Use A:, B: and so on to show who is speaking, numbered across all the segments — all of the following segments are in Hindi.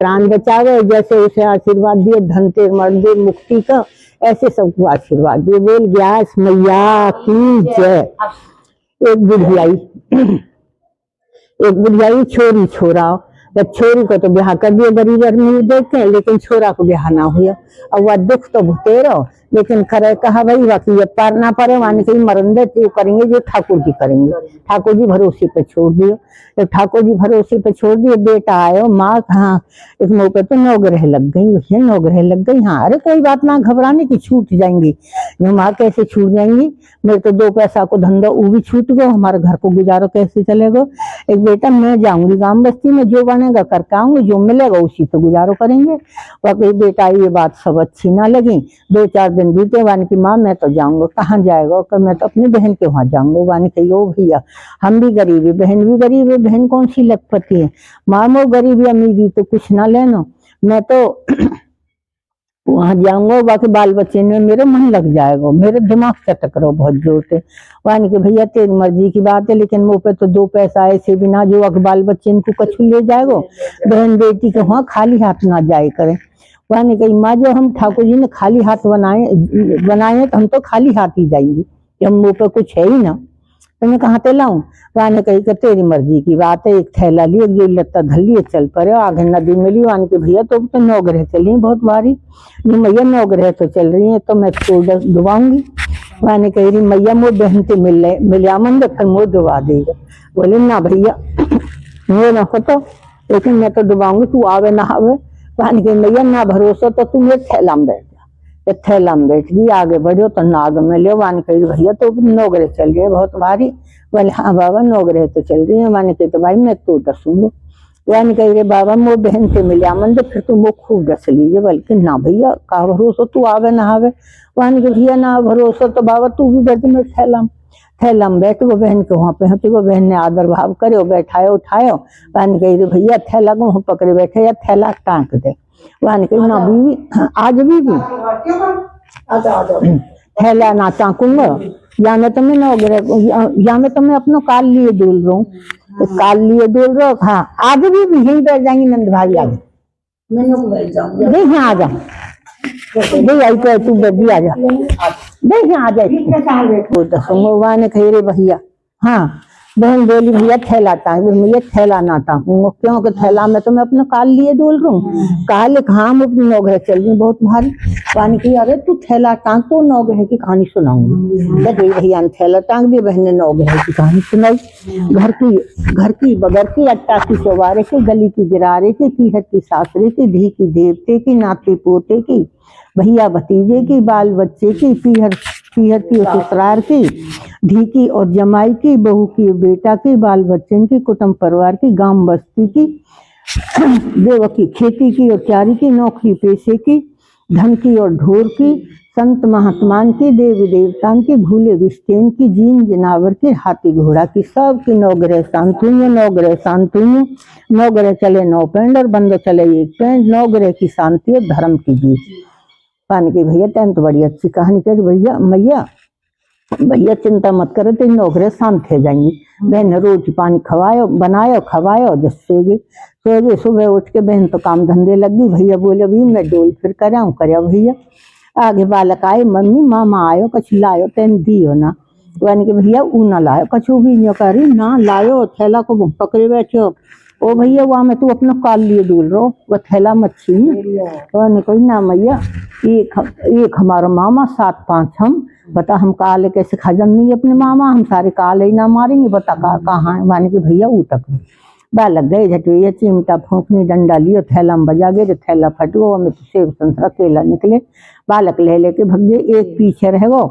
A: प्राण बचावे, जैसे उसे आशीर्वाद दिए धनतेर मर्दे मुक्ति का, ऐसे सबको आशीर्वाद दिए। बोल व्यास मैया की जय। एक बुढ़ियाई छोरी छोरा, जब छोरी को तो ब्याह कर दिया गरीब आदमी देख के, लेकिन छोरा को ब्याह ना हुआ। अब वह दुख तो भुते रहो, लेकिन करे कहा भाई बाकी ये पार ना पारे वानी कहीं मरण दे तो करेंगे जो ठाकुर जी करेंगे। ठाकुर जी भरोसे पे छोड़ दियो। जब ठाकुर जी भरोसे पे छोड़ दिए, बेटा आयो, माँ कहाँ एक मौके तो 9 ग्रह लग गई, भैया 9 ग्रह लग गई। हाँ अरे कोई बात ना, घबराने की, छूट जाएंगी। माँ कैसे छूट जाएंगी, मेरे तो 2 पैसा को धंधा वो भी छूट गो, हमारे घर को गुजारो कैसे चलेगा। एक बेटा मैं जाऊंगी गांव बस्ती में, जो बनेगा करके आऊंगी, जो मिलेगा उसी से गुजारो करेंगे। वाकई बेटा ये बात सब अच्छी ना लगी। 2-4 दिन बीते, वानी की माँ मैं तो जाऊंगा। कहाँ जाएगा, कर मैं तो अपनी बहन के वहां जाऊंगा। वानी कही ओ भैया हम भी गरीब है, बहन भी गरीब है, बहन कौन सी लखपति है, माँ वो गरीबी अमीरी तो कुछ ना लेना, मैं तो वहां जाऊंगा। बाकी बाल बच्चे में मेरे मन लग जाएगा, मेरे दिमाग चटक रहो बहुत जोर से। वानी के भैया तेरी मर्जी की बात है, लेकिन मुँह पे तो 2 पैसा ऐसे बिना जो अक बाल बच्चे इनको कछु ले जाएगो, बहन बेटी के वहां खाली हाथ ना जाए करे। वानी कही माँ जो हम ठाकुर जी ने खाली हाथ बनाए तो हम तो खाली हाथ ही जाएंगे, जब मुँह पे कुछ है ही ना। तो मैं कहाँ पे लाऊं। वाने कही कि तेरी मर्जी की बात है। एक थैला लिए, जो लत्ता धर लिए, चल पड़े। आगे नदी मिली, वान के भैया तो 9 ग्रह चली बहुत भारी। ये मैया 9 ग्रह तो चल रही है, तो मैं तो डुबाऊंगी। वाने कही रही मैया मोर बहन से मिलिया मंद फिर मोर डुबा देगा। बोले ना भैया वो ना हो तो, लेकिन मैं तो डुबाऊंगी, तू आवे ना आवे। वाने कही मैया ना भरोसा तो तू मेरे थैला में बैठ जा। थैला में बैठ गई, आगे बढ़ो तो नाग में ले। वान कही भैया तो 9 ग्रह चल रही है बहुत भारी। बोले हाँ बाबा 9 ग्रह तो चल रही है। वानी कही तो भाई मैं तो डसूंगा। वानी कही रे बाबा मोर बहन से मिलिया मंद फिर तुम वो खूब डस लीजिए। बल्कि ना भैया का भरोसा, तू आवे ना आवे। वानी के भैया ना भरोसा तो बाबा तू भी बैठ मेरे थैला में बैठ गो। बहन के वहां पे हटी गो, बहन ने आदर भाव करे, बैठायो उठायो। वानी कही रे भैया थैला को वहां पकड़े बैठे, या थैला टाँक दे। वानी कही ना बीवी आज बीवी थैला ना टाँकूंगा, या मैं तुम्हें 9 ग्रह, या मैं तुम्हें अपना काल लिए डोल रहा हूँ, काल लिए डोल रहा। हाँ आगे भी यही बैठ जाएंगी नंद भाभी, आगे देख यहाँ आ जा, देख आई तो तू बेबी आ जा, देख यहाँ आ जाए। वाह ने कही रे भैया हाँ। बहन बोली भैया थैला टाँग, भैया थैला ना टाँगूंगा। क्यों कि थैला में तो मैं अपने काल लिए डोल रहा हूँ। काल हाँ मैं अपनी 9 ग्रह चल रही बहुत भारी। वानी की अरे तू थैला टाँग, तो 9 ग्रह की कहानी सुनाऊंगी। भैया ने थैला टाँग दी, बहन ने 9 ग्रह की कहानी सुनाई। घर की बगर की, अट्टा की चौबारे की, गली की गिरारे की, पीहर की सासरे की, धी की देवते की, नाते पोते की, भैया भतीजे की, बाल बच्चे की, पीहर की ससुराल की, धी की और जमाई की, बहू की बेटा की, बाल बच्चन की, कुटुंब परिवार की, गांव बस्ती की, देव की, खेती की और क्यारी की, नौकरी पेशे की, धन की और ढोर की, संत महात्मान की, देवी देवतान की, भूले विष्टेन की, जीन जनावर की, हाथी घोड़ा की, सब की 9 ग्रह शांत हुई है। 9 ग्रह शांत हुई है। 9 ग्रह चले 9 पेंड और बंद चले 1 पेंड। 9 ग्रह की शांति और धर्म की जीत। पानी की भैया तेन तो बड़ी अच्छी कहानी कर भैया। भैया चिंता मत करो, तेरी 9 ग्रह शांत हो जाएंगी। बहन ने रोटी पानी खवायो, बनायो खवायो, जब सो गई। सुबह उठ के बहन तो काम धंधे लग गई। भैया बोले अभी मैं डोल फिर करया भैया। आगे बालक आए, मम्मी मामा आयो कछ लायो तेन दियो ना। यानी कि भैया ऊ ना लायो कछु भी नहीं करी ना लायो। थैला को पकड़े बैठो, ओ भैया वहां में तू अपना काल लिए डोल रहो, वह थैला मच्छी है। कोई ना मैया एक हमारा मामा 7-5 हम, बता हम काले कैसे खजन नहीं अपने मामा, हम सारे काले ही ना मारेंगे, बता कहाँ है। माने कि भैया ऊ तक बालक गए झटवैया चिमटा फूकनी डंडा लियो, थैला में बजा गए, थैला फट गो, में तो सेब संतरा केला निकले। बालक ले लेके भग गए। एक पीछे रह गो,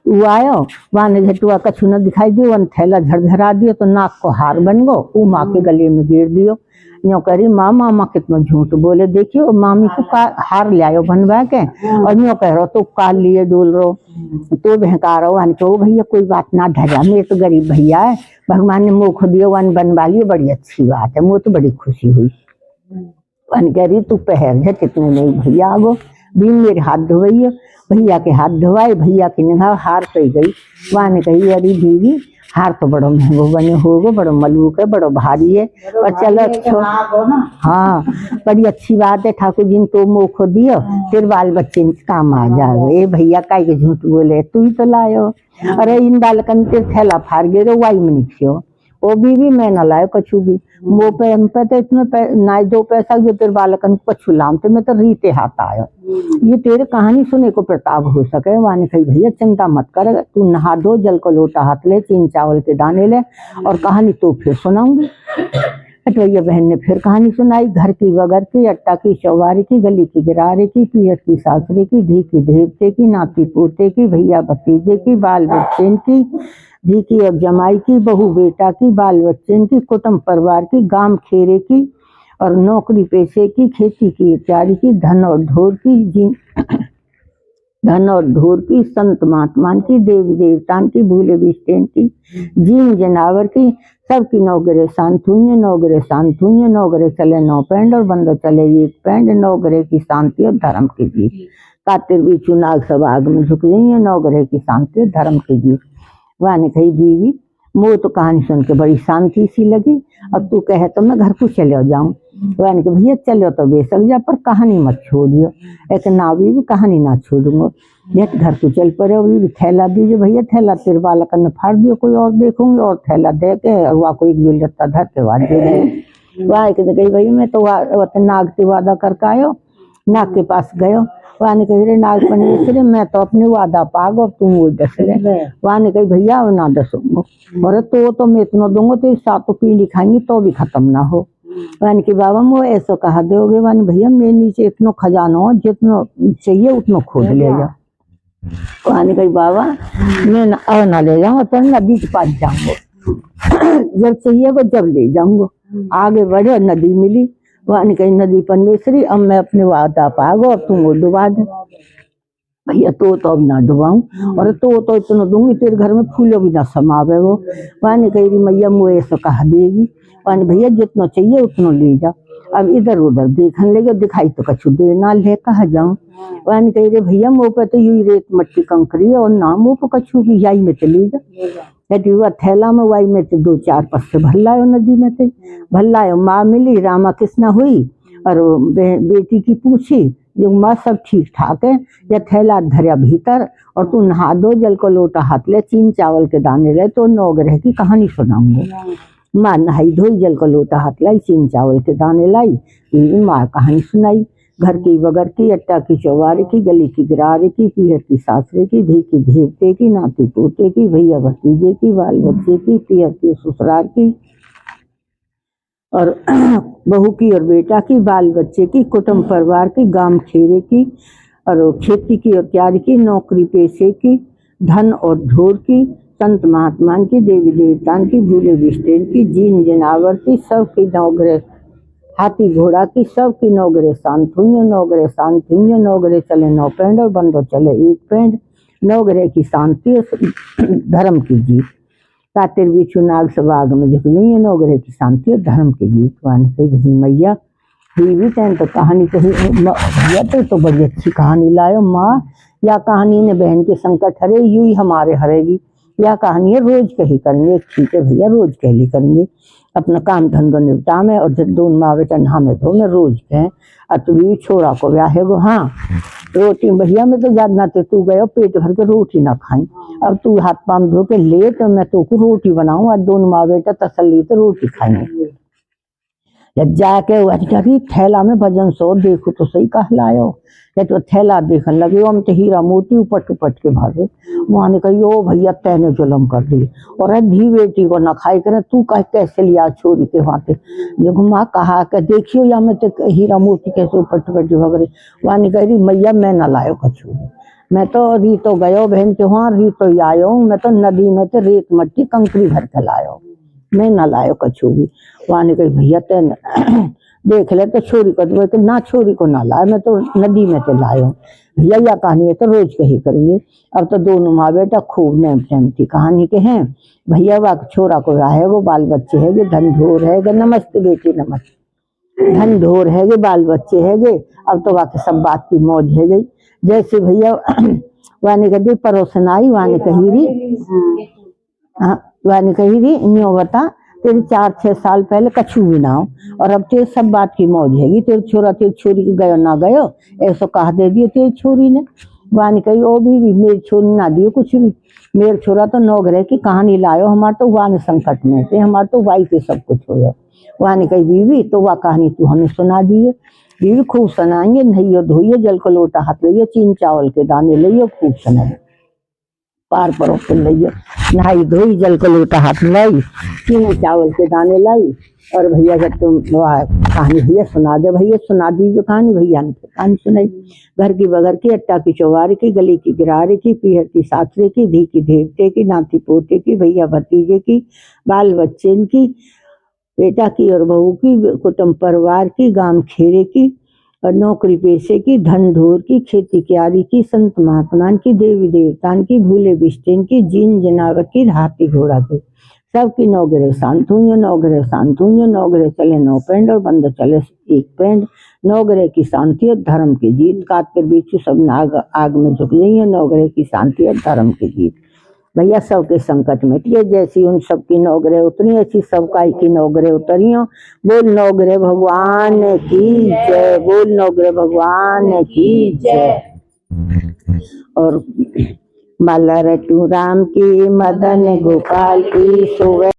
A: वो आयो वाने झटुआ कछु न दिखाई दियो, वन थैला झरझरा दियो तो नाक को हार बन गो। वो माँ के गले में गिर दियो। यूँ करी मामा कितना झूठ बोले, देखियो मामी को हार ले आयो बनवा के, और यूँ कह रहो तो काल लिए डोल रहो तो बहका रहो। वन को भैया कोई बात ना धरा, मेरे तो गरीब भैया है, भगवान ने मुँह खो दियो, वन बनवा लियो, बड़ी अच्छी बात है, मुँह तो बड़ी खुशी हुई। वन कह रही तू पहर है कितने नहीं भैया आगो बीन मेरे हाथ धोइयो। भैया के हाथ धोवाए, भैया की निगाह हार पे गई। वाने कही अरे बीवी हार तो बड़ो महंगो बने होगो, बड़ो मलूक है, बड़ो भारी है, पर चलो अच्छो। हाँ बड़ी अच्छी बात है, ठाकुर जी ने तो मोखो दियो, फिर बाल बच्चे काम आ जाओ। ए भैया काई के झूठ बोले, तू ही तो लायो। अरे इन बालकन के थैला फार गे रो वाई में निकसियो, वो भी मैं न लायो कछु भी। वो पे तो इतना ना 2 पैसा जो तेरे बालकन कछु लाम तो मैं तो रीते हाथ आयो। ये तेरे कहानी सुने को प्रताप हो सके। वाने कही भैया चिंता मत कर, तू नहा धो, जल को लोटा हाथ ले, 3 चावल के दाने ले, और कहानी तो फिर सुनाऊंगी। भैया बहन ने फिर कहानी सुनाई, घर की बगर की, अट्टा की चौबारी की, गली की गिरारे की, पियर की सासरे की, धी की देवते की, नाती पोते की, भैया भतीजे की, बाल बच्चे की, धी की और जमाई की, बहू बेटा की, बाल बच्चे की, कुटुंब परिवार की, गांव खेरे की, और नौकरी पेशे की, खेती की इत्यादि की, धन और ढोर की, संत महात्मा की, देवी देवतान की, भूले बिस्टेन की, जीन जनावर की, सबकी नौगरे शांतुन्य, नौगरे शांतुन्य, नौगरे चले 9 पैंड और बंद चले 1 पैंड, नौगरे की शांति और धर्म की जीत। कातिर भी चुनाव सब आग में झुक जाइए, नौगरे की शांति और धर्म की जीत। वह ने कही बीवी मोह तो कहानी सुन के बड़ी शांति सी लगी, अब तू कहे तो मैं घर को चले जाऊं। वह ने कहा भैया चलो तो बेशक जा, पर कहानी मत छोड़ियो। एक ना भी कहानी ना छोड़ूंगा। झट घर को चल पड़े, भी थैला दीजिए भैया, थैला तेरे बालक ने फाड़ दियो, कोई और देखूंगी, और थैला दे के और वहाँ कोई गिलता धर के वाद दे गए। वह कही भैया मैं तो नाग से वादा करके आयो, नाग के पास गयो। वहाँ ने कही रे नाग परमेश्वरी मैं तो अपने वादा पागो, तुम वो दस ले। वहाँ ने कही भैया अब ना दसूंगो, और तो मैं इतना दूंगा तो 7 पीढ़ी खाएंगी तो भी खत्म ना हो। वहाँ ने बाबा वो ऐसा कहा दोगे। वहाँ भैया मैं नीचे इतना खजाना हो, जितना चाहिए उतना खोद ले जाओ। वहाँ ने कही बाबा मैं ना ले जाऊंगा तो नदी के पास जाऊंगा, जब चाहिए वो जब ले जाऊंगा। आगे बढ़े, नदी मिली। वहाँ ने कही नदी परमेश्वरी अब मैं अपने वादा पागो, अब तुम वो डुबा दे। भैया तो अब ना डुबाऊं, और तो इतना दूंगी तेरे घर में फूलो भी ना समावे वो। वहाँ ने कही मैया मुझे ऐसा कहा देगी। वहाँ ने भैया जितना चाहिए उतना ले जाओ। अब इधर उधर देखने लगे, दिखाई तो कछु देना ले, कहा जाऊं। वहाँ ने कही रे भैया मुँह पे तो यू रेत मट्टी कंकरी और ना मुँह पे कछु भी, यही में चली जा। थैला में वाई में 2-4 पस्से भर लायो, नदी में से भर लायो। माँ मिली, रामा कृष्णा हुई, और बेटी की पूछी जो माँ सब ठीक ठाक है, या थैला धरिया भीतर, और तू नहा दो, जल को लोटा हाथ ले, 3 चावल के दाने ले, तो 9 ग्रह की कहानी सुनाऊंगा। माँ नहाई धोई, जल को लोटा हाथ लाई, 3 चावल के दाने लाई, माँ कहानी सुनाई। घर की बगर की, अट्टा की चौबारी की, गली की गिरारे की, पीहर की सासरे की, धी की देवते की, नाती पोते की, भैया भतीजे की, बाल बच्चे की, पीहर की ससुराल की, और बहू की और बेटा की, बाल बच्चे की, कुटुंब परिवार की, गांव खेरे की, और खेती की और क्यारी की, नौकरी पेशे की, धन और ढोर की, संत महात्मा की, देवी देवतान की, भूले बिस्टेन की, जीन जनावर की, सबकी 9 ग्रह, हाथी घोड़ा की, सबकी 9 ग्रह शांतुन्य, 9 ग्रह शांतुन्य, 9 ग्रह चले 9 पैंड और बंदो चले 1 पैंड, 9 ग्रह की शांति धर्म की जीत। कातिर बिच्छू नाग सब आग में झुक नहीं है, 9 ग्रह की शांति और धर्म की जीत। वानी कही मैया भी तैन तो कहानी कही भैया तो बड़ी अच्छी कहानी लायो माँ। या कहानी ने बहन के संकट हरे, यू ही हमारे हरेगी। या कहानी है रोज कही करेंगे, ठीक है भैया रोज कहली करेंगे, अपना काम धंधो निपटा में, और जब 2 माँ बेटा नहा में धो में रोज कहें। और तू भी छोड़ा को ब्याह है वो। हाँ रोटी भैया में तो ज्यादा ना, तू गयो पेट भर के रोटी ना खाई, अब तू हाथ पाँव धो के ले तो मैं तो को रोटी बनाऊं, और 2 माँ बेटा तसल्ली तो रोटी खाएंगे। जब जाके अरे थैला में भजन सो देखो तो सही कहलायो। तो थैला देखने लगे, हम तो हीरा मोती उपट उपट के भरे। वहाँ ने कही ओ भैया तैने जुलम कर दी, और धी बेटी को न खाई करे, तू कह कैसे लिया छोरी के हाथे। देखो माँ कहा कि देखियो या मैं तो हीरा मोती कैसे उपट उपट के भरे। वहाँ ने कही मैया मैं न लायो कछु, मैं तो री तो गयो बहन के वहाँ, री तो आयो, मैं तो नदी में तो रेत मट्टी कंकरी भर के लायो, मैं न लायो कछु भी। वहाँ ने कही भैया तेन देख ले तो छोरी को तो ना, छोरी को ना लाए, मैं तो नदी में तो लायो। भैया या कहानी है तो रोज कही करेंगे। अब तो 2 माँ बेटा खूब नेम टेम थी कहानी के हैं। भैया वाक छोरा को है वो, बाल बच्चे है गे, धन ढोर है गे, नमस्ते बेटी नमस्ते, धन ढोर है गे, बाल बच्चे है गे। अब तो वाके सब बात की मौज है गई। जैसे भैया वाने कही परोसन आई, वाने कही री वानी कही री न्यो बता तेरे 4-6 साल पहले कछु भी ना हो और अब तेरे सब बात की मौज हैगी, तेरे छोरा तेरी छोरी के गयो ना गयो ऐसा कहा दे दिए तेरी छोरी ने। वानी कही ओ भी मेरी छोरी ना दियो कुछ भी, मेरे छोरा तो नौगरे की कहानी लायो, हमारे तो वान संकट में थे, हमारे तो वाई के सब कुछ हो। वानी कही बीवी तो वह कहानी तू हमें सुना दिए। बीवी खूब सुनाएंगे, नहियो धोइए जल को लोटा हाथ लिये, चीन चावल के दाने लिये, खूब सुनाइए पार परो के लिये, नहाई धोई जल को लोटा हाथ लाई, चीनी चावल के दाने लाई और भैया जब तुम कहानी भैया सुना दे, भैया सुना दीजिए कहानी। भैया ने कहानी सुनाई। घर की बगर की, अट्टा की चौवारी की, गली की गिरारे की, पीहर की सासरे की, धी की देवते की, नाती पोते की, भैया भतीजे की, बाल बच्चे की, बेटा की और बहू की, कुटुंब परिवार की, गांव खेरे की और नौकरी पेशे की, धन धूर की, खेती क्यारी की, संत महात्मान की, देवी देवतान की, भूले बिस्टेन की, जीन जनावर की, हाथी घोड़ा की, सबकी नौगरे शांत हुई, नौगरे शांत हुई, नौगरे चले 9 पेंड और बंद चले 1 पेंड। नौगरे की शांति और धर्म की जीत, काट के बीच सब नाग आग में झुक जाइए, नौगरे की शांति और धर्म की जीत। भैया सबके संकट मिटिए, जैसी उन सबकी नौगरे उतरी ऐसी सबका की नौगरे उतरियो। बोल नौगरे भगवान की जय, बोल नौगरे भगवान की जय। और माला रटू राम की, मदन गोपाल की, सुवे